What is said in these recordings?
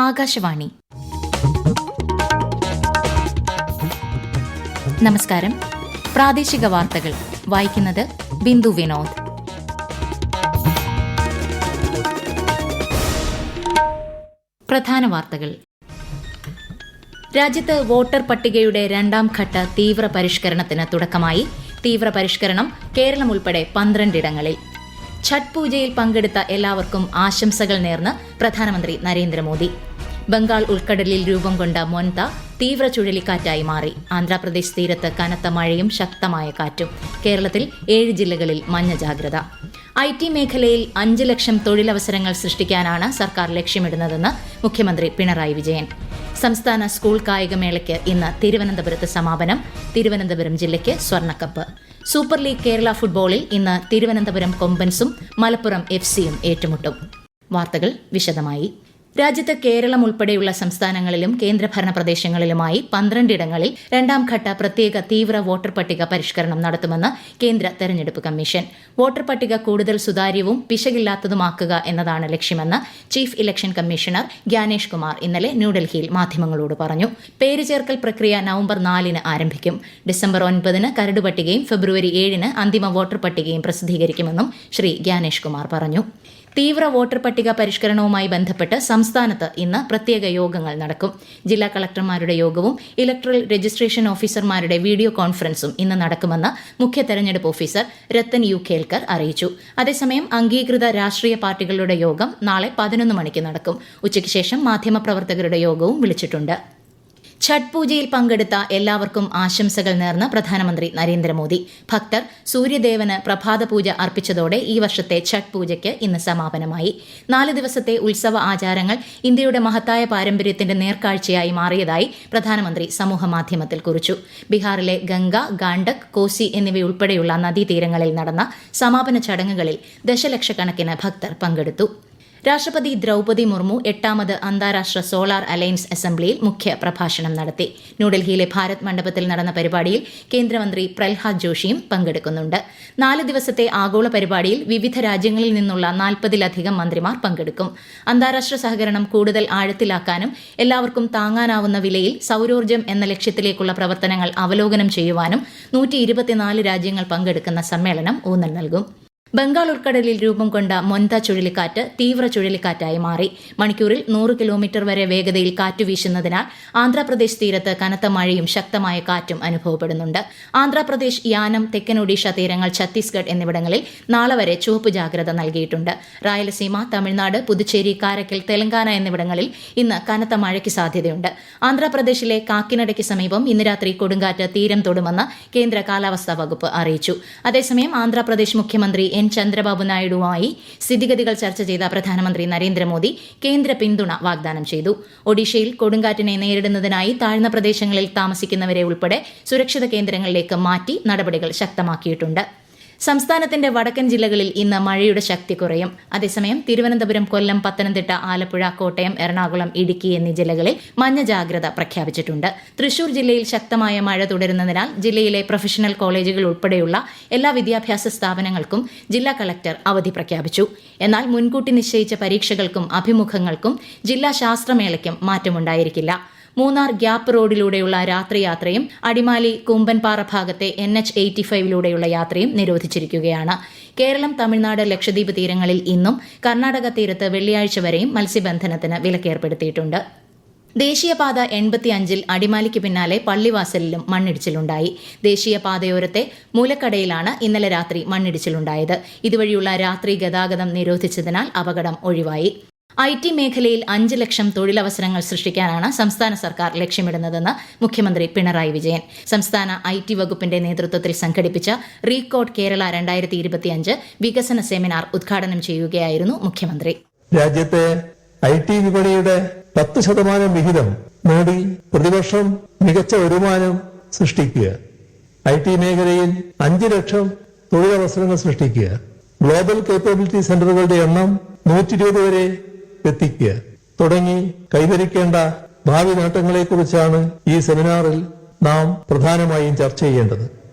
ആകാശവാണി. നമസ്കാരം. പ്രാദേശിക വാർത്തകൾ വായിക്കുന്നത് ബിന്ദു വിനോദ്. പ്രധാന വാർത്തകൾ. രാജ്യത്ത് വോട്ടർ പട്ടികയുടെ രണ്ടാം ഘട്ട തീവ്ര പരിഷ്കരണത്തിന് തുടക്കമായി. തീവ്ര പരിഷ്കരണം കേരളം ഉൾപ്പെടെ 12 ഇടങ്ങളിൽ. ഛഠ് പൂജയിൽ പങ്കെടുത്ത എല്ലാവർക്കും ആശംസകൾ നേർന്ന് പ്രധാനമന്ത്രി നരേന്ദ്രമോദി. ബംഗാൾ ഉൾക്കടലിൽ രൂപം കൊണ്ട മൊൻത തീവ്ര ചുഴലിക്കാറ്റായി മാറി. ആന്ധ്രാപ്രദേശ് തീരത്ത് കനത്ത മഴയും ശക്തമായ കാറ്റും. കേരളത്തിൽ 7 ജില്ലകളിൽ മഞ്ഞ ജാഗ്രത. IT മേഖലയിൽ 5 ലക്ഷം തൊഴിലവസരങ്ങൾ സൃഷ്ടിക്കാനാണ് സർക്കാർ ലക്ഷ്യമിടുന്നതെന്ന് മുഖ്യമന്ത്രി പിണറായി വിജയൻ. സംസ്ഥാന സ്കൂൾ കായികമേളയ്ക്ക് ഇന്ന് തിരുവനന്തപുരത്ത് സമാപനം. തിരുവനന്തപുരം ജില്ലയ്ക്ക് സ്വർണ്ണക്കപ്പ്. സൂപ്പർ ലീഗ് കേരള ഫുട്ബോളിൽ ഇന്ന് തിരുവനന്തപുരം കൊമ്പൻസും മലപ്പുറം FCയും ഏറ്റുമുട്ടും. വാർത്തകൾ വിശദമായി. രാജ്യത്ത് കേരളം ഉൾപ്പെടെയുള്ള സംസ്ഥാനങ്ങളിലും കേന്ദ്രഭരണ പ്രദേശങ്ങളിലുമായി 12 ഇടങ്ങളിൽ രണ്ടാം ഘട്ട പ്രത്യേക തീവ്ര വോട്ടർ പട്ടിക പരിഷ്കരണം നടത്തുമെന്ന് കേന്ദ്ര തെരഞ്ഞെടുപ്പ് കമ്മീഷൻ. വോട്ടർ പട്ടിക കൂടുതൽ സുതാര്യവും പിശകില്ലാത്തതുമാക്കുക എന്നതാണ് ലക്ഷ്യമെന്ന് chief election commissioner Gyanesh Kumar ഇന്നലെ ന്യൂഡൽഹിയിൽ മാധ്യമങ്ങളോട് പറഞ്ഞു. പേര് ചേർക്കൽ പ്രക്രിയ നവംബർ 4-ന് ആരംഭിക്കും. ഡിസംബർ 9-ന് കരട് പട്ടികയും ഫെബ്രുവരി 7-ന് അന്തിമ വോട്ടർ പട്ടികയും പ്രസിദ്ധീകരിക്കുമെന്നും ശ്രീ ഗ്യാനേഷ് കുമാർ പറഞ്ഞു. തീവ്ര വോട്ടർ പട്ടിക പരിഷ്കരണവുമായി ബന്ധപ്പെട്ട് സംസ്ഥാനത്ത് ഇന്ന് പ്രത്യേക യോഗങ്ങൾ നടക്കും. ജില്ലാ കളക്ടർമാരുടെ യോഗവും ഇലക്ടറൽ രജിസ്ട്രേഷൻ ഓഫീസർമാരുടെ വീഡിയോ കോൺഫറൻസും ഇന്ന് നടക്കുമെന്ന് മുഖ്യ തെരഞ്ഞെടുപ്പ് ഓഫീസർ രത്തൻ യു ഖേൽക്കർ അറിയിച്ചു. അതേസമയം അംഗീകൃത രാഷ്ട്രീയ പാർട്ടികളുടെ യോഗം നാളെ 11 മണിക്ക് നടക്കും. ഉച്ചയ്ക്ക് ശേഷം മാധ്യമപ്രവർത്തകരുടെ യോഗവും വിളിച്ചിട്ടുണ്ട്. ഛഠ് പൂജയിൽ പങ്കെടുത്ത എല്ലാവർക്കും ആശംസകൾ നേർന്ന് പ്രധാനമന്ത്രി നരേന്ദ്രമോദി. ഭക്തർ സൂര്യദേവന് പ്രഭാത പൂജ അർപ്പിച്ചതോടെ ഈ വർഷത്തെ ഛഠ് പൂജയ്ക്ക് ഇന്ന് സമാപനമായി. 4 ദിവസത്തെ ഉത്സവ ആചാരങ്ങൾ ഇന്ത്യയുടെ മഹത്തായ പാരമ്പര്യത്തിന്റെ നേർക്കാഴ്ചയായി മാറിയതായി പ്രധാനമന്ത്രി സമൂഹമാധ്യമത്തിൽ കുറിച്ചു. ബീഹാറിലെ ഗംഗ, ഗാണ്ടക്, കോസി എന്നിവയുൾപ്പെടെയുള്ള നദീതീരങ്ങളിൽ നടന്ന സമാപന ചടങ്ങുകളിൽ ദശലക്ഷക്കണക്കിന് ഭക്തർ പങ്കെടുത്തു. രാഷ്ട്രപതി ദ്രൌപദി മുർമു 8ാമത് അന്താരാഷ്ട്ര സോളാർ അലയൻസ് അസംബ്ലിയിൽ മുഖ്യ പ്രഭാഷണം നടത്തി. ന്യൂഡൽഹിയിലെ ഭാരത് മണ്ഡപത്തിൽ നടന്ന പരിപാടിയിൽ കേന്ദ്രമന്ത്രി പ്രഹ്ലാദ് ജോഷിയും പങ്കെടുക്കുന്നുണ്ട്. 4 ദിവസത്തെ ആഗോള പരിപാടിയിൽ വിവിധ രാജ്യങ്ങളിൽ നിന്നുള്ള 40-ലധികം മന്ത്രിമാർ പങ്കെടുക്കും. അന്താരാഷ്ട്ര സഹകരണം കൂടുതൽ ആഴത്തിലാക്കാനും എല്ലാവർക്കും താങ്ങാനാവുന്ന വിലയിൽ സൌരോർജ്ജം എന്ന ലക്ഷ്യത്തിലേക്കുള്ള പ്രവർത്തനങ്ങൾ അവലോകനം ചെയ്യുവാനും 124 രാജ്യങ്ങൾ പങ്കെടുക്കുന്ന സമ്മേളനം ഊന്നൽ നൽകും. ബംഗാൾ ഉൾക്കടലിൽ രൂപം കൊണ്ട മൊൻത ചുഴലിക്കാറ്റ് തീവ്ര ചുഴലിക്കാറ്റായി മാറി. മണിക്കൂറിൽ 100 കിലോമീറ്റർ വരെ വേഗതയിൽ കാറ്റ് വീശുന്നതിനാൽ ആന്ധ്രാപ്രദേശ് തീരത്ത് കനത്ത മഴയും ശക്തമായ കാറ്റും അനുഭവപ്പെടുന്നുണ്ട്. ആന്ധ്രാപ്രദേശ്, യാനം, തെക്കൻ ഒഡീഷ തീരങ്ങൾ, ഛത്തീസ്ഗഡ് എന്നിവിടങ്ങളിൽ നാളെ വരെ ചുവപ്പ് ജാഗ്രത നൽകിയിട്ടുണ്ട്. റായലസീമ, തമിഴ്നാട്, പുതുച്ചേരി, കാരക്കൽ, തെലങ്കാന എന്നിവിടങ്ങളിൽ ഇന്ന് കനത്ത മഴയ്ക്ക് സാധ്യതയുണ്ട്. ആന്ധ്രാപ്രദേശിലെ കാക്കിനഡയ്ക്ക് സമീപം ഇന്ന് രാത്രി കൊടുങ്കാറ്റ് തീരം തൊടുമെന്ന് കേന്ദ്ര കാലാവസ്ഥാ വകുപ്പ് അറിയിച്ചു. അതേസമയം ആന്ധ്രാപ്രദേശ് മുഖ്യമന്ത്രി എൻ ചന്ദ്രബാബു നായിഡുവുമായി സ്ഥിതിഗതികൾ ചർച്ച ചെയ്ത പ്രധാനമന്ത്രി നരേന്ദ്രമോദി കേന്ദ്ര പിന്തുണ വാഗ്ദാനം ചെയ്തു. ഒഡീഷയിൽ കൊടുങ്കാറ്റിനെ നേരിടുന്നതിനായി താഴ്ന്ന പ്രദേശങ്ങളിൽ താമസിക്കുന്നവരെ ഉൾപ്പെടെ സുരക്ഷിത കേന്ദ്രങ്ങളിലേക്ക് മാറ്റി നടപടികൾ ശക്തമാക്കിയിട്ടുണ്ട്. സംസ്ഥാനത്തിന്റെ വടക്കൻ ജില്ലകളിൽ ഇന്ന് മഴയുടെ ശക്തി കുറയും. അതേസമയം തിരുവനന്തപുരം, കൊല്ലം, പത്തനംതിട്ട, ആലപ്പുഴ, കോട്ടയം, എറണാകുളം, ഇടുക്കി എന്നീ ജില്ലകളിൽ മഞ്ഞ ജാഗ്രത പ്രഖ്യാപിച്ചിട്ടുണ്ട്. തൃശൂർ ജില്ലയിൽ ശക്തമായ മഴ തുടരുന്നതിനാൽ ജില്ലയിലെ പ്രൊഫഷണൽ കോളേജുകൾ ഉൾപ്പെടെയുള്ള എല്ലാ വിദ്യാഭ്യാസ സ്ഥാപനങ്ങൾക്കും ജില്ലാ കളക്ടർ അവധി പ്രഖ്യാപിച്ചു. എന്നാൽ മുൻകൂട്ടി നിശ്ചയിച്ച പരീക്ഷകൾക്കും അഭിമുഖങ്ങൾക്കും ജില്ലാ ശാസ്ത്രമേളയ്ക്കും മാറ്റമുണ്ടായിരിക്കില്ല. മൂന്നാർ ഗ്യാപ്പ് റോഡിലൂടെയുള്ള രാത്രിയാത്രയും അടിമാലി കൂമ്പൻപാറ ഭാഗത്തെ NH 85 യാത്രയും നിരോധിച്ചിരിക്കുകയാണ്. കേരളം, തമിഴ്നാട്, ലക്ഷദ്വീപ് തീരങ്ങളിൽ ഇന്നും കർണാടക തീരത്ത് വെള്ളിയാഴ്ച വരെയും മത്സ്യബന്ധനത്തിന് വിലക്കേർപ്പെടുത്തിയിട്ടുണ്ട്. ദേശീയപാത 85-ൽ അടിമാലിക്ക് പിന്നാലെ പള്ളിവാസലിലും മണ്ണിടിച്ചിലുണ്ടായി. ദേശീയപാതയോരത്തെ മൂലക്കടയിലാണ് ഇന്നലെ രാത്രി മണ്ണിടിച്ചിലുണ്ടായത്. ഇതുവഴിയുള്ള രാത്രി ഗതാഗതം നിരോധിച്ചതിനാൽ അപകടം ഒഴിവായി. IT മേഖലയിൽ 5 ലക്ഷം തൊഴിലവസരങ്ങൾ സൃഷ്ടിക്കാനാണ് സംസ്ഥാന സർക്കാർ ലക്ഷ്യമിടുന്നതെന്ന് മുഖ്യമന്ത്രി പിണറായി വിജയൻ. സംസ്ഥാന IT വകുപ്പിന്റെ നേതൃത്വത്തിൽ സംഘടിപ്പിച്ച റീകോഡ് കേരള 2025 വികസന സെമിനാർ ഉദ്ഘാടനം ചെയ്യുകയായിരുന്നു മുഖ്യമന്ത്രി. രാജ്യത്തെ IT വിപണിയുടെ 10% വിഹിതം നേടി പ്രതിവർഷം മികച്ച വരുമാനം സൃഷ്ടിക്കുക, IT മേഖലയിൽ 5 ലക്ഷം തൊഴിലവസരങ്ങൾ സൃഷ്ടിക്കുക, ഗ്ലോബൽ കേപ്പബിലിറ്റി സെന്ററുകളുടെ എണ്ണം 120 വരെ എത്തിക്കുക തുടങ്ങി കൈവരിക്കേണ്ട ഭാവി നേട്ടങ്ങളെക്കുറിച്ചാണ് ഈ സെമിനാറിൽ നാം പ്രധാനമായും ചർച്ച ചെയ്യേണ്ടത്.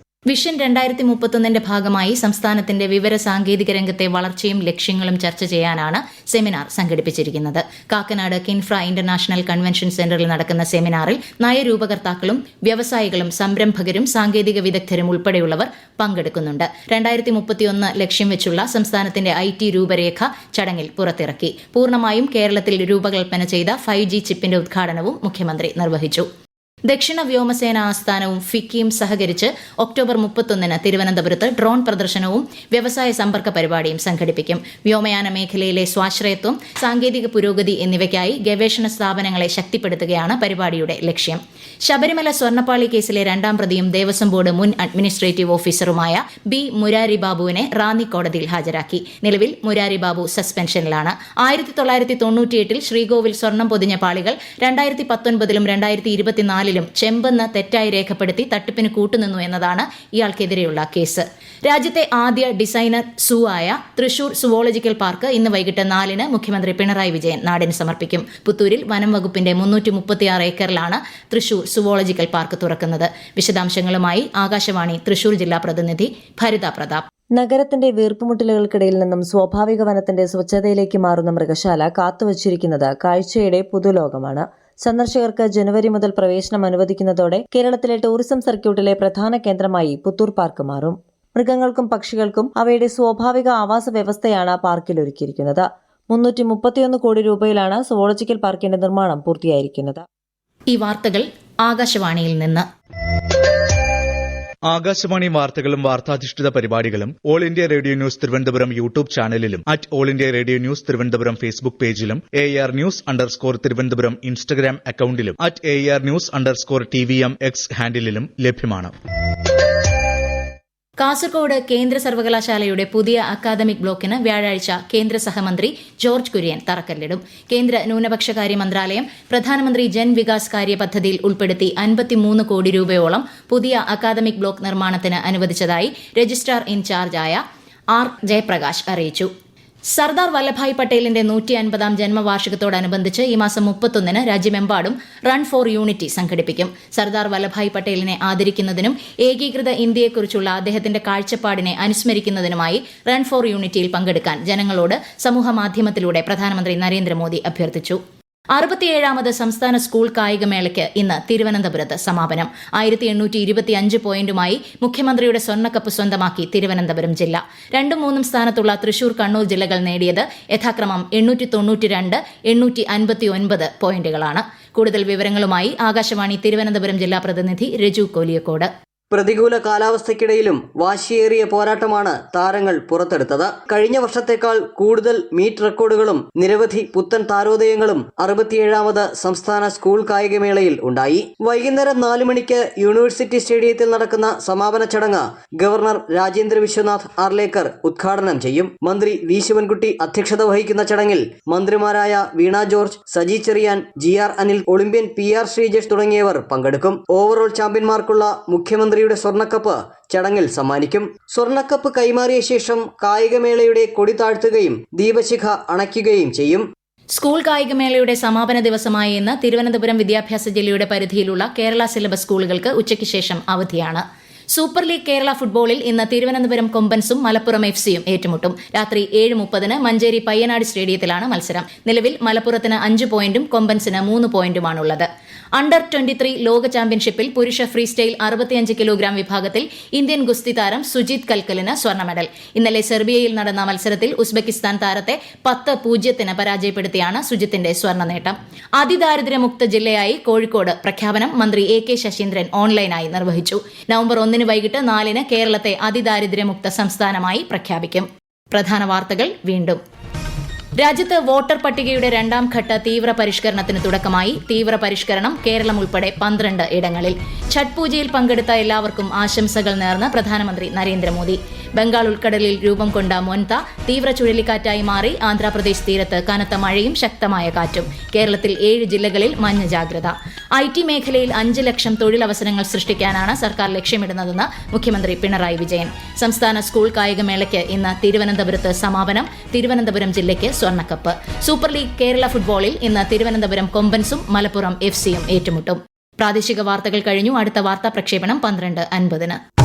വിഷൻ 2031 ഭാഗമായി സംസ്ഥാനത്തിന്റെ വിവര സാങ്കേതിക രംഗത്തെ വളർച്ചയും ലക്ഷ്യങ്ങളും ചർച്ച ചെയ്യാനാണ് സെമിനാർ സംഘടിപ്പിച്ചിരിക്കുന്നത്. കാക്കനാട് കിൻഫ്ര ഇന്റർനാഷണൽ കൺവെൻഷൻ സെന്ററിൽ നടക്കുന്ന സെമിനാറിൽ നയരൂപകർത്താക്കളും വ്യവസായികളും സംരംഭകരും സാങ്കേതിക വിദഗ്ധരും ഉൾപ്പെടെയുള്ളവർ പങ്കെടുക്കുന്നുണ്ട്. 2031 ലക്ഷ്യം വെച്ചുള്ള സംസ്ഥാനത്തിന്റെ IT രൂപരേഖ ചടങ്ങിൽ പുറത്തിറക്കി. പൂർണ്ണമായും കേരളത്തിൽ രൂപകൽപ്പന ചെയ്ത 5G ചിപ്പിന്റെ ഉദ്ഘാടനവും മുഖ്യമന്ത്രി നിർവഹിച്ചു. ദക്ഷിണ വ്യോമസേന ആസ്ഥാനവും ഫിക്കിയും സഹകരിച്ച് ഒക്ടോബർ 31 തിരുവനന്തപുരത്ത് ഡ്രോൺ പ്രദർശനവും വ്യവസായ സമ്പർക്ക പരിപാടിയും സംഘടിപ്പിക്കും. വ്യോമയാന മേഖലയിലെ സ്വാശ്രയത്വം, സാങ്കേതിക പുരോഗതി എന്നിവയ്ക്കായി ഗവേഷണ സ്ഥാപനങ്ങളെ ശക്തിപ്പെടുത്തുകയാണ് പരിപാടിയുടെ ലക്ഷ്യം. ശബരിമല സ്വർണ്ണപ്പാളി കേസിലെ 2ാം പ്രതിയും ദേവസ്വം ബോർഡ് മുൻ അഡ്മിനിസ്ട്രേറ്റീവ് ഓഫീസറുമായ B. മുരാരി ബാബുവിനെ റാന്നി കോടതിയിൽ ഹാജരാക്കി. നിലവിൽ മുരാരി ബാബു സസ്പെൻഷനിലാണ്. 1998 ശ്രീകോവിൽ സ്വർണം പൊതിഞ്ഞ പാളികൾ 2019 2024 ചെമ്പെന്ന് തെറ്റായി രേഖപ്പെടുത്തി തട്ടിപ്പിന് കൂട്ടുനിന്നു എന്നതാണ് ഇയാൾക്കെതിരെയുള്ള കേസ്. രാജ്യത്തെ ആദ്യ ഡിസൈനർ സൂ ആയ തൃശൂർ സുവോളജിക്കൽ പാർക്ക് ഇന്ന് വൈകിട്ട് 4 മുഖ്യമന്ത്രി പിണറായി വിജയൻ നാടിന് സമർപ്പിക്കും. പുത്തൂരിൽ വനം വകുപ്പിന്റെ 336 ഏക്കറിലാണ് തൃശൂർ സുവോളജിക്കൽ പാർക്ക് തുറക്കുന്നത്. വിശദാംശങ്ങളുമായി ആകാശവാണി തൃശൂർ ജില്ലാ പ്രതിനിധി ഭരിത പ്രതാപ്. നഗരത്തിന്റെ വീർപ്പുമുട്ടലുകൾക്കിടയിൽ നിന്നും സ്വാഭാവിക വനത്തിന്റെ സ്വച്ഛതയിലേക്ക് മാറുന്ന മൃഗശാല കാത്തുവച്ചിരിക്കുന്നത് കാഴ്ചയുടെ പുതുലോകമാണ്. സന്ദർശകർക്ക് ജനുവരി മുതൽ പ്രവേശനം അനുവദിക്കുന്നതോടെ കേരളത്തിലെ ടൂറിസം സർക്യൂട്ടിലെ പ്രധാന കേന്ദ്രമായി പുത്തൂർ പാർക്ക് മാറും. മൃഗങ്ങൾക്കും പക്ഷികൾക്കും അവയുടെ സ്വാഭാവിക ആവാസ വ്യവസ്ഥയാണ് പാർക്കിൽ ഒരുക്കിയിരിക്കുന്നത്. 331 കോടി രൂപയിലാണ് സുവോളജിക്കൽ പാർക്കിന്റെ നിർമ്മാണം പൂർത്തിയായിരിക്കുന്നത്. ഈ വാർത്തകൾ ആകാശവാണിയിൽ നിന്ന്. ആകാശവാണി വാർത്തകളും വാർത്താധിഷ്ഠിത പരിപാടികളും all India radio news Thiruvananthapuram YouTube ചാനലിലും all India radio news Thiruvananthapuram Facebook പേജിലും AR News_ തിരുവനന്തപുരം ഇൻസ്റ്റഗ്രാം അക്കൌണ്ടിലും AR News_TVM X ഹാൻഡിലും ലഭ്യമാണ്. കാസർകോട് കേന്ദ്ര സർവകലാശാലയുടെ പുതിയ അക്കാദമിക് ബ്ലോക്കിന് വ്യാഴാഴ്ച കേന്ദ്ര സഹമന്ത്രി ജോർജ് കുര്യൻ തറക്കല്ലിടും. കേന്ദ്ര ന്യൂനപക്ഷകാര്യ മന്ത്രാലയം പ്രധാനമന്ത്രി ജൻ വികാസ് കാര്യ പദ്ധതിയിൽ ഉൾപ്പെടുത്തി 53 കോടി രൂപയോളം പുതിയ അക്കാദമിക് ബ്ലോക്ക് നിർമ്മാണത്തിന് അനുവദിച്ചതായി രജിസ്ട്രാർ ഇൻചാർജായ R. ജയപ്രകാശ് അറിയിച്ചു. സർദാർ വല്ലഭായ് പട്ടേലിന്റെ 150ാം ജന്മവാർഷികത്തോടനുബന്ധിച്ച് ഈ മാസം 31 രാജ്യമെമ്പാടും റൺ ഫോർ യൂണിറ്റി സംഘടിപ്പിക്കും. സർദാർ വല്ലഭായ് പട്ടേലിനെ ആദരിക്കുന്നതിനും ഏകീകൃത ഇന്ത്യയെക്കുറിച്ചുള്ള അദ്ദേഹത്തിന്റെ കാഴ്ചപ്പാടിനെ അനുസ്മരിക്കുന്നതിനുമായി റൺ ഫോർ യൂണിറ്റിയിൽ പങ്കെടുക്കാൻ ജനങ്ങളോട് സമൂഹമാധ്യമത്തിലൂടെ പ്രധാനമന്ത്രി നരേന്ദ്രമോദി അഭ്യർത്ഥിച്ചു. 67ാമത് സംസ്ഥാന സ്കൂൾ കായികമേളയ്ക്ക് ഇന്ന് തിരുവനന്തപുരത്ത് സമാപനം. 1825 പോയിന്റുമായി മുഖ്യമന്ത്രിയുടെ സ്വർണ്ണക്കപ്പ് സ്വന്തമാക്കി തിരുവനന്തപുരം ജില്ല. 2ഉം 3ഉം സ്ഥാനത്തുള്ള തൃശൂർ, കണ്ണൂർ ജില്ലകൾ നേടിയത് യഥാക്രമം 892, 859 പോയിന്റുകളാണ്. കൂടുതൽ വിവരങ്ങളുമായി ആകാശവാണി തിരുവനന്തപുരം ജില്ലാ പ്രതിനിധി രജു കോലിയക്കോട്. പ്രതികൂല കാലാവസ്ഥയ്ക്കിടയിലും വാശിയേറിയ പോരാട്ടമാണ് താരങ്ങൾ പുറത്തെടുത്തത്. കഴിഞ്ഞ വർഷത്തേക്കാൾ കൂടുതൽ മീറ്റ് റെക്കോർഡുകളും നിരവധി പുത്തൻ താരോദയങ്ങളും 67ാമത് സംസ്ഥാന സ്കൂൾ കായികമേളയിൽ ഉണ്ടായി. വൈകുന്നേരം 4 മണിക്ക് യൂണിവേഴ്സിറ്റി സ്റ്റേഡിയത്തിൽ നടക്കുന്ന സമാപന ചടങ്ങ് ഗവർണർ രാജേന്ദ്ര വിശ്വനാഥ് ആർലേക്കർ ഉദ്ഘാടനം ചെയ്യും. മന്ത്രി വി ശിവൻകുട്ടി അധ്യക്ഷത വഹിക്കുന്ന ചടങ്ങിൽ മന്ത്രിമാരായ Veena George, Saji Cherian, GR Anil, Olympian PR Sreejesh തുടങ്ങിയവർ പങ്കെടുക്കും. ഓവറോൾ ചാമ്പ്യന്മാർക്കുള്ള മുഖ്യമന്ത്രിയുടെ സ്വർണ്ണക്കപ്പ് ചടങ്ങിൽ സമ്മാനിക്കും. സ്വർണ്ണക്കപ്പ് കൈമാറിയ ശേഷം കായികമേളയുടെ കൊടി താഴ്ത്തുകയും ദീപശിഖ അണയ്ക്കുകയും ചെയ്യും. സ്കൂൾ കായികമേളയുടെ സമാപന ദിവസമായ ഇന്ന് തിരുവനന്തപുരം വിദ്യാഭ്യാസ ജില്ലയുടെ പരിധിയിലുള്ള കേരള സിലബസ് സ്കൂളുകൾക്ക് ഉച്ചയ്ക്ക് ശേഷം അവധിയാണ്. സൂപ്പർ ലീഗ് കേരള ഫുട്ബോളിൽ ഇന്ന് തിരുവനന്തപുരം കൊമ്പൻസും മലപ്പുറം FC ഏറ്റുമുട്ടും. രാത്രി 7:30 മഞ്ചേരി പയ്യനാട് സ്റ്റേഡിയത്തിലാണ് മത്സരം. നിലവിൽ മലപ്പുറത്തിന് 5 പോയിന്റും കൊമ്പൻസിന് 3 പോയിന്റുമാണുള്ളത്. അണ്ടർ 23 ലോക ചാമ്പ്യൻഷിപ്പിൽ പുരുഷ ഫ്രീ സ്റ്റൈൽ 65 കിലോഗ്രാം വിഭാഗത്തിൽ ഇന്ത്യൻ ഗുസ്തി താരം സുജിത് കൽക്കലിന് സ്വർണ്ണ മെഡൽ. ഇന്നലെ സെർബിയയിൽ നടന്ന മത്സരത്തിൽ ഉസ്ബെക്കിസ്ഥാൻ താരത്തെ 10-0 പരാജയപ്പെടുത്തിയാണ് സുജിത്തിന്റെ സ്വർണ്ണ നേട്ടം. അതിദാരിദ്ര്യമുക്ത ജില്ലയായി കോഴിക്കോട് പ്രഖ്യാപനം മന്ത്രി AK ശശീന്ദ്രൻ ഓൺലൈനായി നിർവഹിച്ചു. നവംബർ 1 വൈകിട്ട് 4 കേരളത്തെ അതിദാരിദ്ര്യമുക്ത സംസ്ഥാനമായി പ്രഖ്യാപിക്കും. പ്രധാന വാർത്തകൾ വീണ്ടും. രാജ്യത്ത് വോട്ടർ പട്ടികയുടെ 2ാം ഘട്ട തീവ്ര പരിഷ്കരണത്തിന് തുടക്കമായി. തീവ്ര പരിഷ്കരണം കേരളം ഉൾപ്പെടെ 12 ഇടങ്ങളിൽ. ഛഠ് പൂജയിൽ പങ്കെടുത്ത എല്ലാവർക്കും ആശംസകൾ നേർന്ന് പ്രധാനമന്ത്രി നരേന്ദ്രമോദി. ബംഗാൾ ഉൾക്കടലിൽ രൂപം കൊണ്ട മൊൻത തീവ്ര ചുഴലിക്കാറ്റായി മാറി. ആന്ധ്രാപ്രദേശ് തീരത്ത് കനത്ത മഴയും ശക്തമായ കാറ്റും. കേരളത്തിൽ 7 ജില്ലകളിൽ മഞ്ഞ ജാഗ്രത. IT മേഖലയിൽ 5 ലക്ഷം തൊഴിലവസരങ്ങൾ സൃഷ്ടിക്കാനാണ് സർക്കാർ ലക്ഷ്യമിടുന്നതെന്ന് മുഖ്യമന്ത്രി പിണറായി വിജയൻ. സംസ്ഥാന സ്കൂൾ കായികമേളയ്ക്ക് ഇന്ന് തിരുവനന്തപുരത്ത് സമാപനം. തിരുവനന്തപുരം ജില്ലയ്ക്ക് സ്വർണ്ണക്കപ്പ്. സൂപ്പർ ലീഗ് കേരള ഫുട്ബോളിൽ ഇന്ന് തിരുവനന്തപുരം കൊമ്പൻസും മലപ്പുറം FCയും ഏറ്റുമുട്ടും. പ്രാദേശിക വാർത്തകൾ കഴിഞ്ഞു. അടുത്ത വാർത്താ പ്രക്ഷേപണം 12:50.